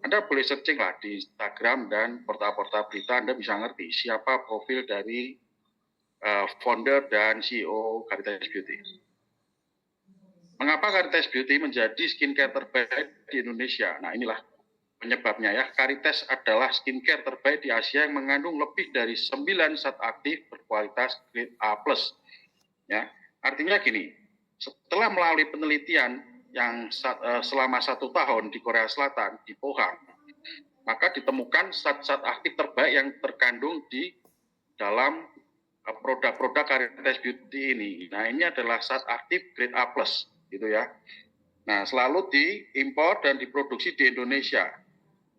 Anda boleh searching lah di Instagram dan portal-portal berita, Anda bisa ngerti siapa profil dari founder dan CEO Caritas Beauty. Mengapa Caritas Beauty menjadi skincare terbaik di Indonesia? Nah, inilah penyebabnya ya. Caritas adalah skincare terbaik di Asia yang mengandung lebih dari 9 zat aktif berkualitas grade A+. Ya, artinya gini, setelah melalui penelitian yang selama 1 tahun di Korea Selatan, di Pohang, maka ditemukan zat-zat aktif terbaik yang terkandung di dalam produk-produk Caritas Beauty ini. Nah, ini adalah zat aktif grade A+, gitu ya. Nah, selalu diimpor dan diproduksi di Indonesia.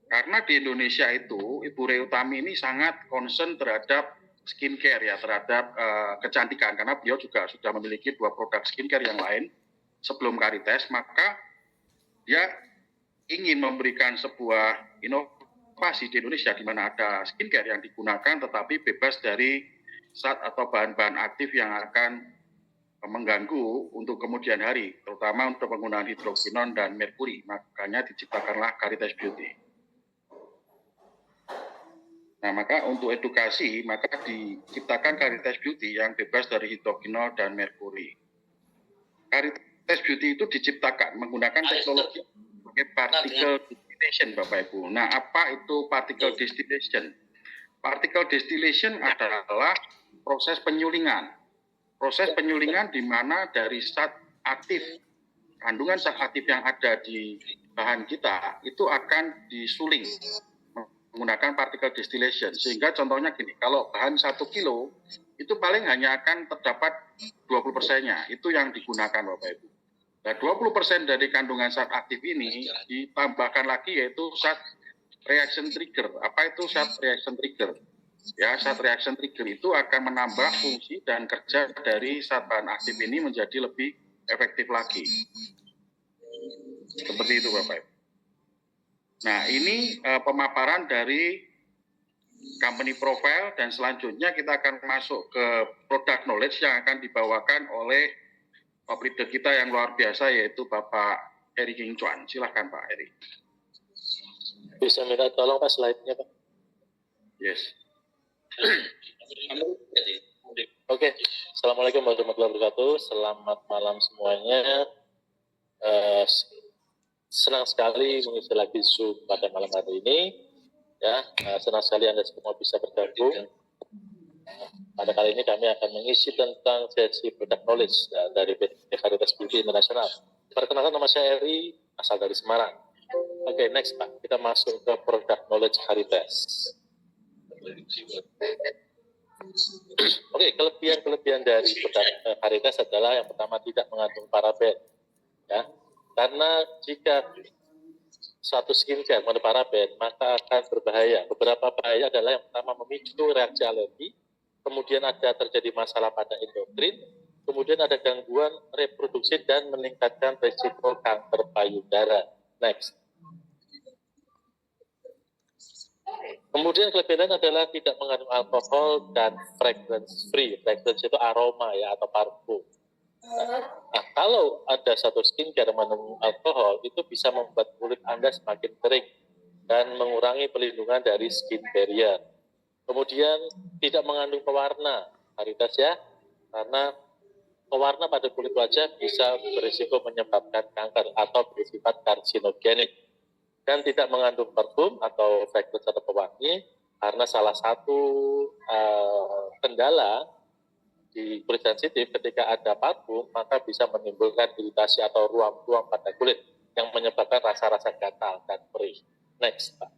Karena di Indonesia itu, Ibu Rei Utami ini sangat concern terhadap skincare ya, terhadap kecantikan. Karena beliau juga sudah memiliki 2 produk skincare yang lain sebelum Caritas, maka dia ingin memberikan sebuah inovasi di Indonesia di mana ada skincare yang digunakan tetapi bebas dari zat atau bahan-bahan aktif yang akan mengganggu untuk kemudian hari, terutama untuk penggunaan hidrokinon dan merkuri. Makanya diciptakanlah Caritas Beauty. Nah, maka untuk edukasi, maka diciptakan Caritas Beauty yang bebas dari hidrokinol dan merkuri. Caritas Beauty itu diciptakan menggunakan teknologi sebagai particle distillation, Bapak Ibu. Nah, apa itu particle distillation? Particle distillation adalah proses penyulingan. Proses penyulingan di mana dari zat aktif, kandungan zat aktif yang ada di bahan kita itu akan disuling menggunakan particle distillation. Sehingga contohnya gini, kalau bahan 1 kilo itu paling hanya akan terdapat 20%-nya, itu yang digunakan Bapak Ibu. Nah, 20% dari kandungan zat aktif ini ditambahkan lagi yaitu zat reaction trigger. Apa itu zat reaction trigger? Ya, zat reaction trigger itu akan menambah fungsi dan kerja dari zat bahan aktif ini menjadi lebih efektif lagi. Seperti itu Bapak Ibu. Nah, ini pemaparan dari company profile dan selanjutnya kita akan masuk ke product knowledge yang akan dibawakan oleh top leader kita yang luar biasa yaitu Bapak Eri King Chuan. Silahkan Pak Eri. Bisa minta tolong Pak slide-nya Pak. Yes. Oke, Assalamualaikum warahmatullahi wabarakatuh. Selamat malam semuanya. Senang sekali mengisi lagi Zoom pada malam hari ini. Ya, senang sekali Anda semua bisa bergabung. Pada kali ini kami akan mengisi tentang sesi product knowledge dari PT Caritas Beauty Internasional. Perkenalkan, nama saya Eri, asal dari Semarang. Oke, next Pak, kita masuk ke product knowledge Caritas. Oke, kelebihan dari produk Caritas adalah yang pertama tidak mengandung paraben, ya. Karena jika suatu skincare mengandung paraben maka akan berbahaya. Beberapa bahaya adalah yang pertama memicu reaksi alergi, kemudian ada terjadi masalah pada endokrin, kemudian ada gangguan reproduksi dan meningkatkan risiko kanker payudara. Next. Kemudian kelebihan adalah tidak mengandung alkohol dan fragrance free. Fragrance itu aroma ya atau parfum. Nah, kalau ada satu skincare yang mengandung alkohol, itu bisa membuat kulit Anda semakin kering dan mengurangi perlindungan dari skin barrier. Kemudian tidak mengandung pewarna, Caritas ya, karena pewarna pada kulit wajah bisa berisiko menyebabkan kanker atau bersifat karsinogenik. Dan tidak mengandung parfum atau fragrance atau pewangi karena salah satu kendala di kulit sensitif ketika ada parfum maka bisa menimbulkan iritasi atau ruam-ruam pada kulit yang menyebabkan rasa-rasa gatal dan perih. Next, Pak.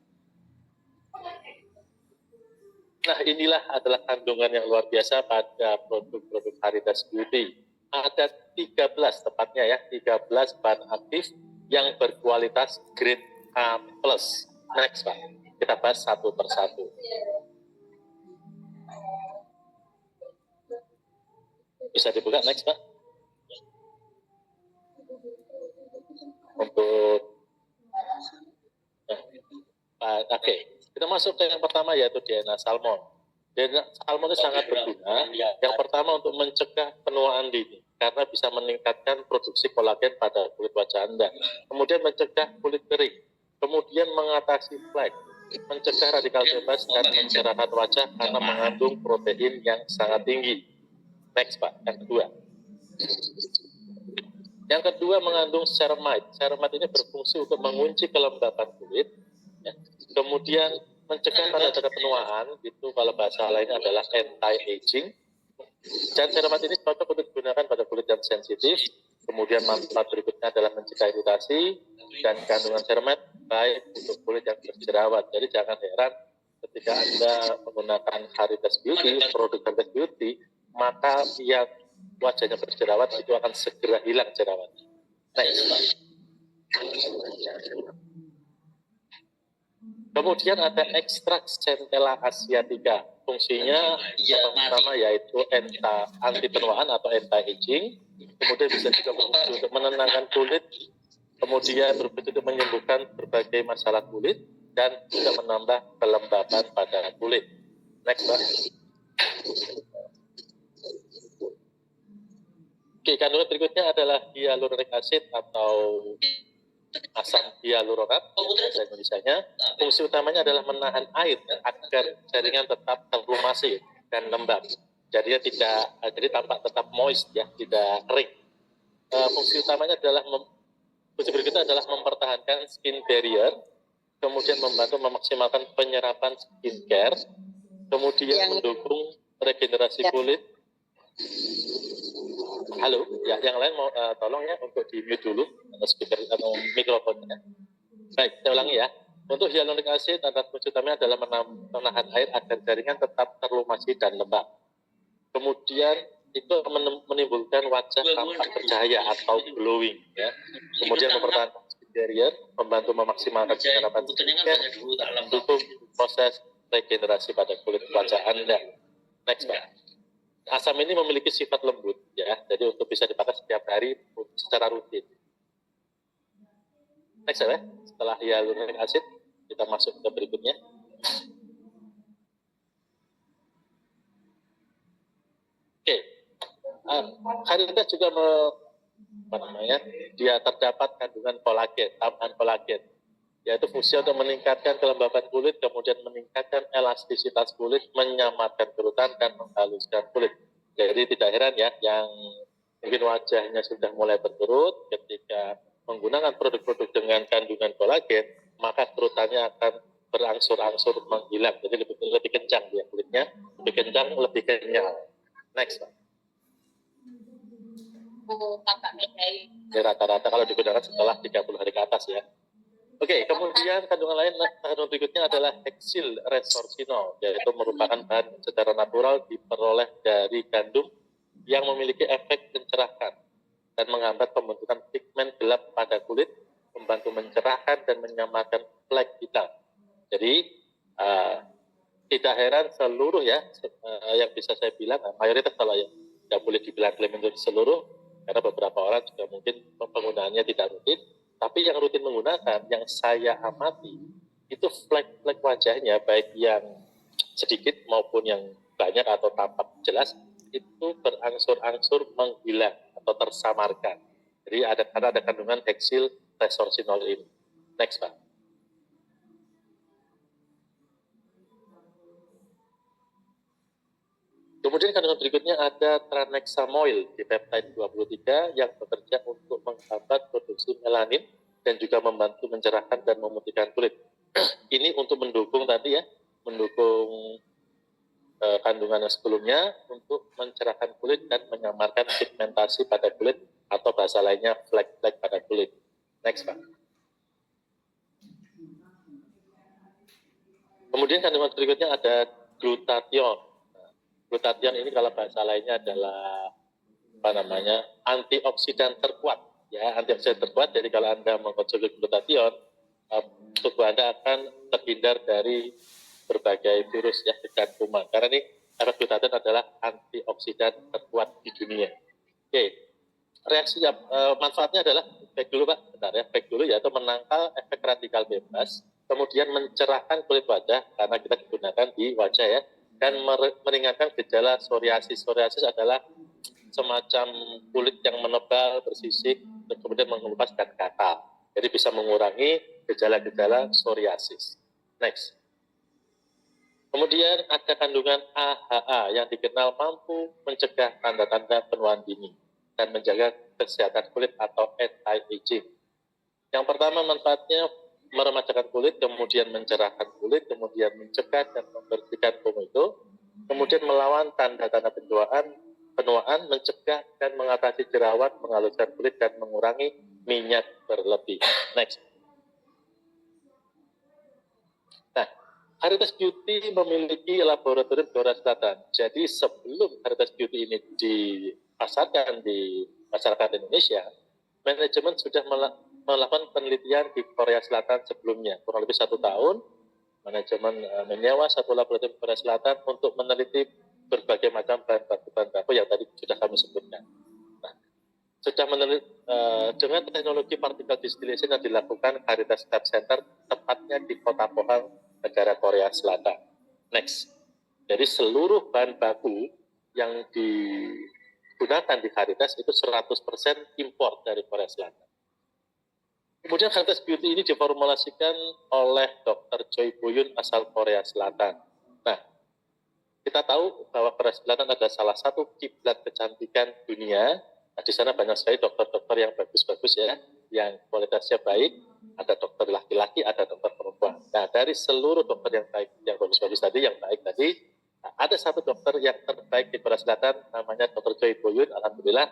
Nah, inilah adalah kandungan yang luar biasa pada produk-produk Caritas Beauty. Ada 13 tepatnya ya, 13 bahan aktif yang berkualitas grade A+. Next, Pak. Kita bahas satu persatu. Bisa dibuka, next, Pak. Untuk oke. Kita masuk ke yang pertama yaitu DNA salmon. DNA salmon itu sangat berguna. Yang pertama untuk mencegah penuaan dini karena bisa meningkatkan produksi kolagen pada kulit wajah Anda. Kemudian mencegah kulit kering. Kemudian mengatasi flek, mencegah radikal bebas dan mencerahkan wajah karena mengandung protein yang sangat tinggi. Next Pak, yang kedua. Yang kedua mengandung ceramide. Ceramide ini berfungsi untuk mengunci kelembapan kulit. Ya. Kemudian mencegah tanda-tanda penuaan, itu kalau bahasa lainnya adalah anti-aging. Dan ceramide ini cocok untuk digunakan pada kulit yang sensitif. Kemudian manfaat berikutnya adalah mencegah iritasi, dan kandungan ceramide baik untuk kulit yang berjerawat. Jadi jangan heran ketika Anda menggunakan Heritage Beauty, produk Heritage Beauty, maka yang wajahnya berjerawat itu akan segera hilang jerawatnya. Next. Kemudian ada ekstrak Centella asiatica. Fungsinya yang pertama yaitu anti penuaan atau anti-aging. Kemudian bisa juga berfungsi untuk menenangkan kulit. Kemudian berfungsi untuk menyembuhkan berbagai masalah kulit dan juga menambah kelembapan pada kulit. Next, Pak. Oke, kandungan berikutnya adalah hyaluronic acid atau asam hyaluronat bahasa Indonesianya. Fungsi utamanya adalah menahan air agar jaringan tetap terlumasi dan lembab. Jadi tampak tetap moist ya, tidak kering. Fungsi utamanya adalah fungsi berikutnya adalah mempertahankan skin barrier, kemudian membantu memaksimalkan penyerapan skincare, kemudian mendukung regenerasi kulit. Halo, ya yang lain mau tolong ya untuk di mute dulu speaker atau mikrofonnya. Baik, saya ulangi ya. Untuk hyaluronic acid, fungsi utamanya adalah menahan air agar jaringan tetap terlumasi dan lembab. Kemudian itu menimbulkan wajah tampak bercahaya atau glowing ya. Kemudian mempertahankan skin barrier, membantu memaksimalkan penyerapan skincare, mendukung proses regenerasi pada kulit wajah Anda. Next, Pak. Asam ini memiliki sifat lembut ya, jadi untuk bisa dipakai setiap hari secara rutin. Next ya, setelah hyaluronic acid kita masuk ke berikutnya. Oke, Heritage juga dia terdapat kandungan kolagen, tambahan kolagen, yaitu fungsi untuk meningkatkan kelembapan kulit, kemudian meningkatkan elastisitas kulit, menyamarkan kerutan, dan menghaluskan kulit. Jadi tidak heran ya, yang mungkin wajahnya sudah mulai berkerut, ketika menggunakan produk-produk dengan kandungan kolagen, maka kerutannya akan berangsur-angsur menghilang. Jadi lebih kencang dia kulitnya, lebih kencang, lebih kenyal. Next, Pak. Ini rata-rata kalau digunakan setelah 30 hari ke atas ya. Oke, kemudian kandungan berikutnya adalah hexyl resorcinol, yaitu merupakan bahan secara natural diperoleh dari gandum yang memiliki efek mencerahkan dan menghambat pembentukan pigmen gelap pada kulit, membantu mencerahkan dan menyamarkan flek hitam. Jadi tidak heran seluruh ya yang bisa saya bilang, mayoritas kalau yang tidak boleh dibilang klaim untuk seluruh, karena beberapa orang juga mungkin penggunaannya tidak rutin. Tapi yang rutin menggunakan, yang saya amati, itu flek-flek wajahnya, baik yang sedikit maupun yang banyak atau tampak jelas, itu berangsur-angsur menghilang atau tersamarkan. Jadi karena ada kandungan hexyl resorcinol ini. Next, Pak. Kemudian kandungan berikutnya ada tranexamoil di peptide 23 yang bekerja untuk menghambat produksi melanin dan juga membantu mencerahkan dan memutihkan kulit. Ini untuk mendukung tadi ya, mendukung kandungan yang sebelumnya untuk mencerahkan kulit dan menyamarkan pigmentasi pada kulit atau bahasa lainnya flek-flek pada kulit. Next, Pak. Kemudian kandungan berikutnya ada glutathione. Glutathione ini kalau bahasa lainnya adalah antioksidan terkuat ya, antioksidan terkuat. Jadi kalau Anda mengkonsumsi glutathione, tubuh Anda akan terhindar dari berbagai virus ya dan kuman, karena ini efek glutathione adalah antioksidan terkuat di dunia. Oke, reaksi manfaatnya adalah baik dulu Pak, bentar ya, baik dulu yaitu menangkal efek radikal bebas, kemudian mencerahkan kulit wajah karena kita digunakan di wajah ya, dan meringankan gejala psoriasis. Psoriasis adalah semacam kulit yang menebal, bersisik, dan kemudian mengelupas dan gatal. Jadi bisa mengurangi gejala-gejala psoriasis. Next. Kemudian ada kandungan AHA yang dikenal mampu mencegah tanda-tanda penuaan dini dan menjaga kesehatan kulit atau anti-aging. Yang pertama manfaatnya meremajakan kulit, kemudian mencerahkan kulit, kemudian mencegah dan membersihkan komedo, kemudian melawan tanda-tanda penuaan, mencegah dan mengatasi jerawat, menghaluskan kulit dan mengurangi minyak berlebih. Next. Nah, Heritage Beauty memiliki laboratorium Korea Selatan. Jadi sebelum Heritage Beauty ini dipasarkan di masyarakat Indonesia, manajemen sudah melakukan penelitian di Korea Selatan sebelumnya. Kurang lebih 1 tahun, manajemen menyewa satu laboratorium Korea Selatan untuk meneliti berbagai macam bahan baku yang tadi sudah kami sebutkan. Nah, sudah meneliti dengan teknologi particle distillation yang dilakukan Heritage Lab Center tepatnya di kota Pohang, negara Korea Selatan. Next. Jadi seluruh bahan baku yang digunakan di Heritage itu 100% impor dari Korea Selatan. Kemudian Heritage Beauty ini diformulasikan oleh Dr. Choi Boyun asal Korea Selatan. Nah, kita tahu bahwa Korea Selatan adalah salah satu kiblat kecantikan dunia. Nah, di sana banyak sekali dokter-dokter yang bagus-bagus ya, yang kualitasnya baik. Ada dokter laki-laki, ada dokter perempuan. Nah, dari seluruh dokter yang baik, yang bagus-bagus tadi, yang baik tadi, nah, ada satu dokter yang terbaik di Korea Selatan, namanya Dr. Choi Boyun. Alhamdulillah,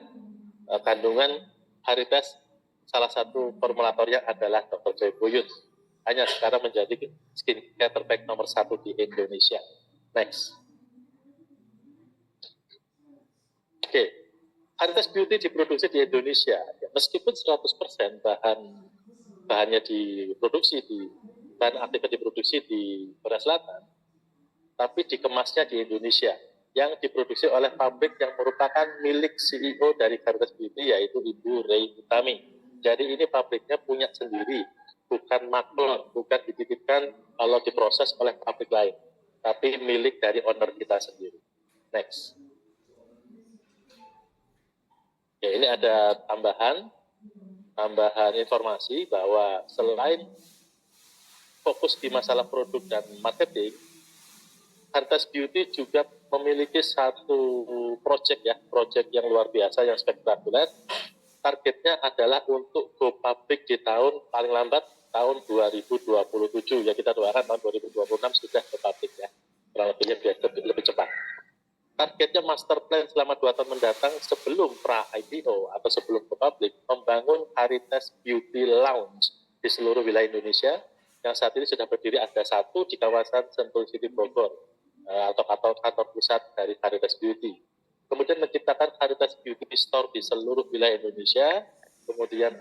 kandungan Heritage salah satu formulatornya adalah Dr. Choi Boyun. Hanya sekarang menjadi skincare terbaik nomor 1 di Indonesia. Next. Oke, Heritage Beauty diproduksi di Indonesia. Ya, meskipun 100% bahannya bahan aktifnya diproduksi di Korea Selatan, tapi dikemasnya di Indonesia, yang diproduksi oleh pabrik yang merupakan milik CEO dari Heritage Beauty, yaitu Ibu Rey Utami. Jadi ini pabriknya punya sendiri, bukan maklon, bukan dititipkan kalau diproses oleh pabrik lain, tapi milik dari owner kita sendiri. Next. Ya, ini ada tambahan informasi bahwa selain fokus di masalah produk dan marketing, Heritage Beauty juga memiliki satu proyek yang luar biasa, yang spektakuler. Targetnya adalah untuk go public di paling lambat tahun 2027. Ya, kita doakan tahun 2026 sudah go public ya. Kurang lebihnya biar lebih cepat. Targetnya master plan selama 2 tahun mendatang sebelum pra-IPO atau sebelum go public, membangun Heritage Beauty Lounge di seluruh wilayah Indonesia, yang saat ini sudah berdiri ada 1 di kawasan Sentul City Bogor, atau kantor pusat dari Heritage Beauty. Kemudian menciptakan Heritage Beauty Store di seluruh wilayah Indonesia, kemudian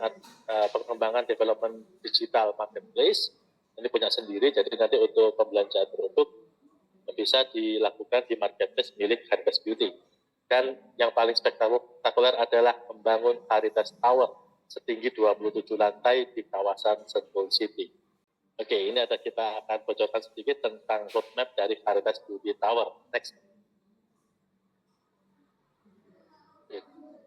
pengembangan development digital marketplace, ini punya sendiri, jadi nanti untuk pembelanjaan produk bisa dilakukan di marketplace milik Heritage Beauty. Dan yang paling spektakuler adalah membangun Heritage Tower setinggi 27 lantai di kawasan Sentul City. Oke, ini kita akan bocorkan sedikit tentang roadmap dari Heritage Beauty Tower. Next.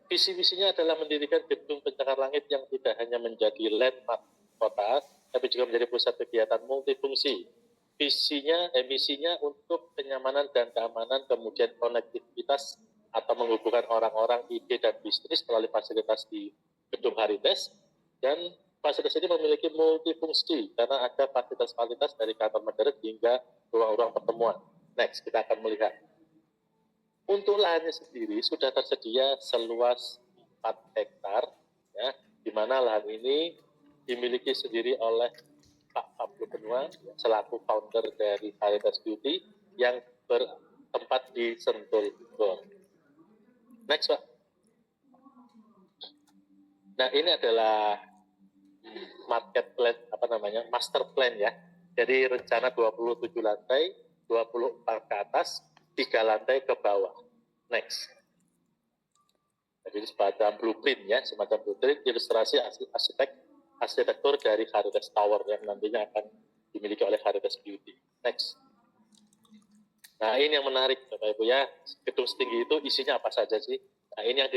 Visi-misinya adalah mendirikan gedung pencakar langit yang tidak hanya menjadi landmark kota, tapi juga menjadi pusat kegiatan multifungsi. Misinya untuk kenyamanan dan keamanan, kemudian konektivitas atau menghubungkan orang-orang, ide dan bisnis melalui fasilitas di gedung Heritage. Dan fasilitas ini memiliki multifungsi karena ada fasilitas dari kantor modern hingga ruang-ruang pertemuan. Next, kita akan melihat. Untuk lahannya sendiri sudah tersedia seluas 4 hektar, ya, di mana lahan ini dimiliki sendiri oleh Pak Pablo Benua selaku founder dari Heritage Beauty yang bertempat di Sentul Bogor. Next, Pak. Nah, ini adalah market plan, master plan ya. Jadi rencana 27 lantai, 24 ke atas, 3 lantai ke bawah. Next. Jadi semacam blueprint ya, ilustrasi arsitektur dari Heritage Tower yang nantinya akan dimiliki oleh Heritage Beauty. Next. Nah, ini yang menarik Bapak Ibu ya, gedung setinggi itu isinya apa saja sih? Nah, ini yang